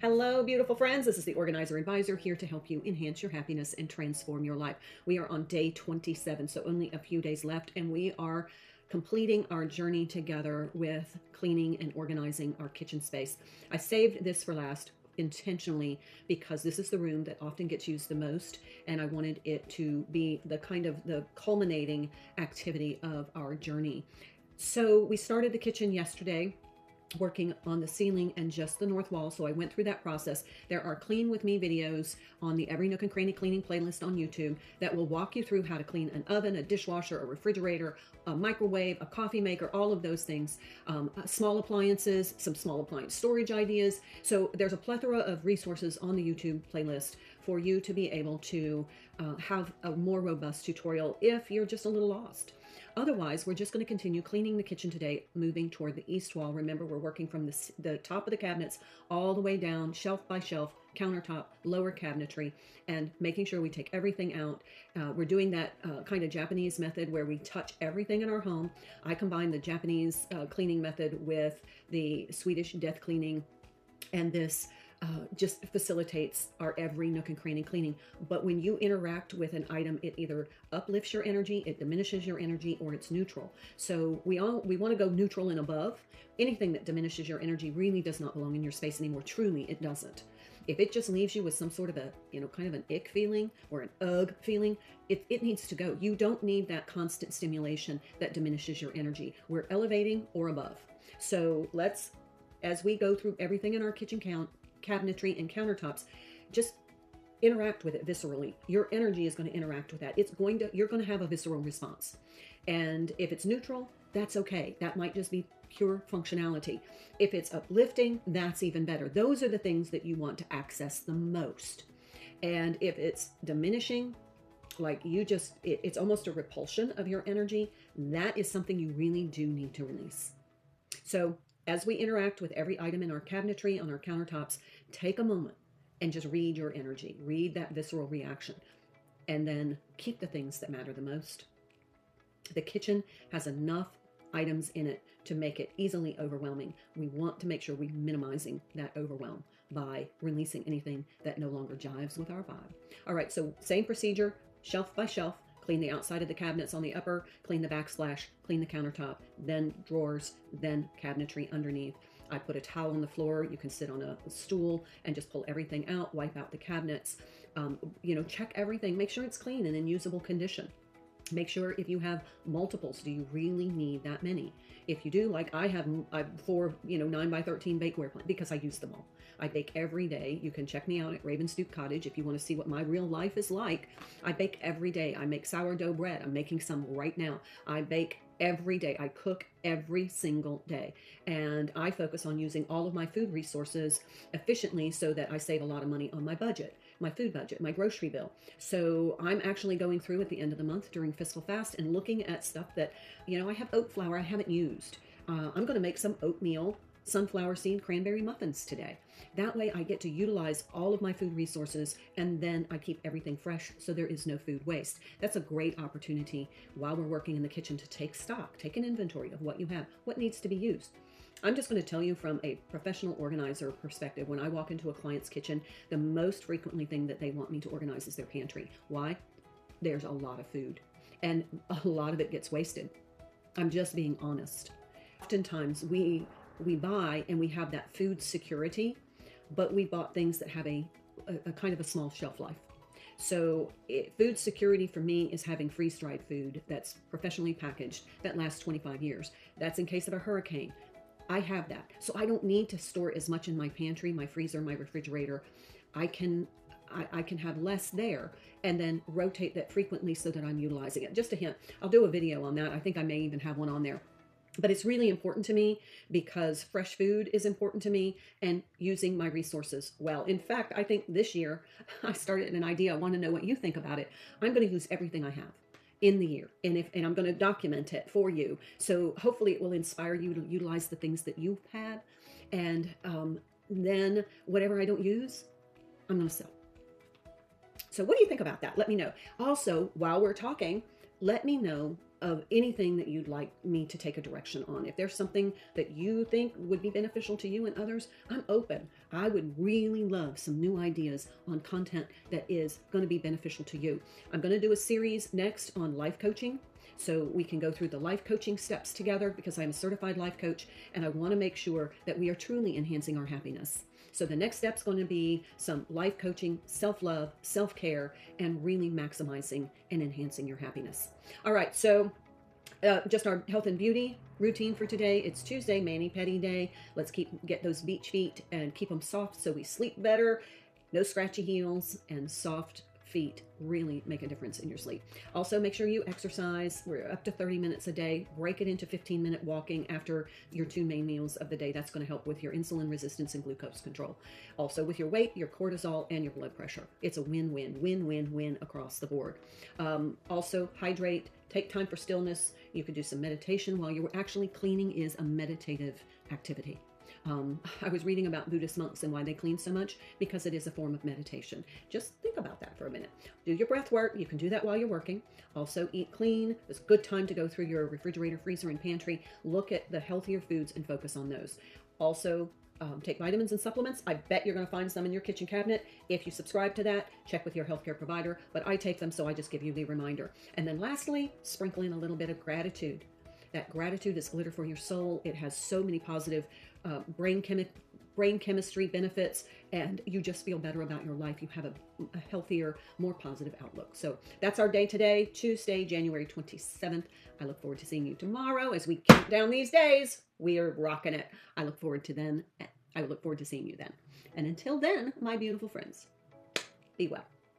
Hello, beautiful friends. This is the Organizer Advisor here to help you enhance your happiness and transform your life. We are on day 27, so only a few days left, and we are completing our journey together with cleaning and organizing our kitchen space. I saved this for last intentionally because this is the room that often gets used the most, and I wanted it to be the culminating activity of our journey. So we started the kitchen yesterday, working on the ceiling and just the north wall. So I went through that process. There are Clean With Me videos on the Every Nook and Cranny Cleaning playlist on YouTube that will walk you through how to clean an oven, a dishwasher, a refrigerator, a microwave, a coffee maker, all of those things, small appliances, some small appliance storage ideas. So there's a plethora of resources on the YouTube playlist for you to be able to have a more robust tutorial if you're just a little lost. Otherwise, we're just going to continue cleaning the kitchen today, moving toward the east wall. Remember, we're working from the top of the cabinets all the way down, shelf by shelf, countertop, lower cabinetry, and making sure we take everything out. We're doing that kind of Japanese method where we touch everything in our home. I combine the Japanese cleaning method with the Swedish death cleaning, and this just facilitates our every nook and cranny cleaning. But when you interact with an item, it either uplifts your energy, it diminishes your energy, or it's neutral. So we want to go neutral and above. Anything that diminishes your energy really does not belong in your space anymore. Truly, it doesn't. If it just leaves you with some sort of a, kind of an ick feeling or an ugh feeling, it needs to go. You don't need that constant stimulation that diminishes your energy. We're elevating or above. So let's, as we go through everything in our kitchen cabinetry and countertops, just interact with it viscerally. Your energy is going to interact with that. You're going to have a visceral response. And if it's neutral, that's okay. That might just be pure functionality. If it's uplifting, that's even better. Those are the things that you want to access the most. And if it's diminishing, like it's almost a repulsion of your energy, that is something you really do need to release. So as we interact with every item in our cabinetry, on our countertops, take a moment and just read your energy, read that visceral reaction, and then keep the things that matter the most. The kitchen has enough items in it to make it easily overwhelming. We want to make sure we're minimizing that overwhelm by releasing anything that no longer jives with our vibe. All right, so same procedure, shelf by shelf. Clean the outside of the cabinets on the upper, clean the backsplash, clean the countertop, then drawers, then cabinetry underneath. I put a towel on the floor. You can sit on a stool and just pull everything out, wipe out the cabinets, check everything, make sure it's clean and in usable condition. Make sure if you have multiples, do you really need that many? If you do, like I have 4, 9 by 13 bakeware plants because I use them all. I bake every day. You can check me out at Ravensduke Cottage if you want to see what my real life is like. I bake every day. I make sourdough bread. I'm making some right now. I bake every day. I cook every single day. And I focus on using all of my food resources efficiently so that I save a lot of money on my budget, my food budget, my grocery bill. So I'm actually going through at the end of the month during fiscal fast and looking at stuff that, I have oat flour I haven't used. I'm going to make some oatmeal sunflower seed cranberry muffins today. That way I get to utilize all of my food resources, and then I keep everything fresh so there is no food waste. That's a great opportunity while we're working in the kitchen to take stock, take an inventory of what you have, what needs to be used. I'm just going to tell you from a professional organizer perspective, when I walk into a client's kitchen, the most frequently thing that they want me to organize is their pantry. Why? There's a lot of food, and a lot of it gets wasted. I'm just being honest. Oftentimes we buy and we have that food security, but we bought things that have a kind of a small shelf life. So food security for me is having freeze-dried food that's professionally packaged that lasts 25 years. That's in case of a hurricane. I have that. So I don't need to store as much in my pantry, my freezer, my refrigerator. I can have less there and then rotate that frequently so that I'm utilizing it. Just a hint, I'll do a video on that. I think I may even have one on there. But it's really important to me because fresh food is important to me and using my resources well. In fact, I think this year I started an idea. I want to know what you think about it. I'm going to use everything I have in the year, and I'm going to document it for you. So hopefully it will inspire you to utilize the things that you've had, and then whatever I don't use, I'm going to sell. So what do you think about that? Let me know. Also, while we're talking, let me know of anything that you'd like me to take a direction on. If there's something that you think would be beneficial to you and others, I'm open. I would really love some new ideas on content that is going to be beneficial to you. I'm going to do a series next on life coaching, so we can go through the life coaching steps together, because I'm a certified life coach and I want to make sure that we are truly enhancing our happiness. So the next step is going to be some life coaching, self-love, self-care, and really maximizing and enhancing your happiness. All right, so just our health and beauty routine for today. It's Tuesday, mani-pedi day. Let's get those beach feet and keep them soft so we sleep better. No scratchy heels, and soft feet really make a difference in your sleep. Also, make sure you exercise. We're up to 30 minutes a day. Break it into 15-minute walking after your 2 main meals of the day. That's going to help with your insulin resistance and glucose control. Also, with your weight, your cortisol, and your blood pressure. It's a win-win, win-win-win across the board. Also, hydrate. Take time for stillness. You could do some meditation while you're actually cleaning. Is a meditative activity. I was reading about Buddhist monks and why they clean so much, because it is a form of meditation. Just think about that for a minute. Do your breath work. You can do that while you're working. Also, eat clean. It's a good time to go through your refrigerator, freezer, and pantry. Look at the healthier foods and focus on those. Also, take vitamins and supplements. I bet you're going to find some in your kitchen cabinet. If you subscribe to that, check with your healthcare provider. But I take them, so I just give you the reminder. And then lastly, sprinkle in a little bit of gratitude. That gratitude is glitter for your soul. It has so many positive brain chemistry benefits, and you just feel better about your life. You have a healthier, more positive outlook. So that's our day today, Tuesday, January 27th. I look forward to seeing you tomorrow as we count down these days. We are rocking it. I look forward to seeing you then. And until then, my beautiful friends, be well.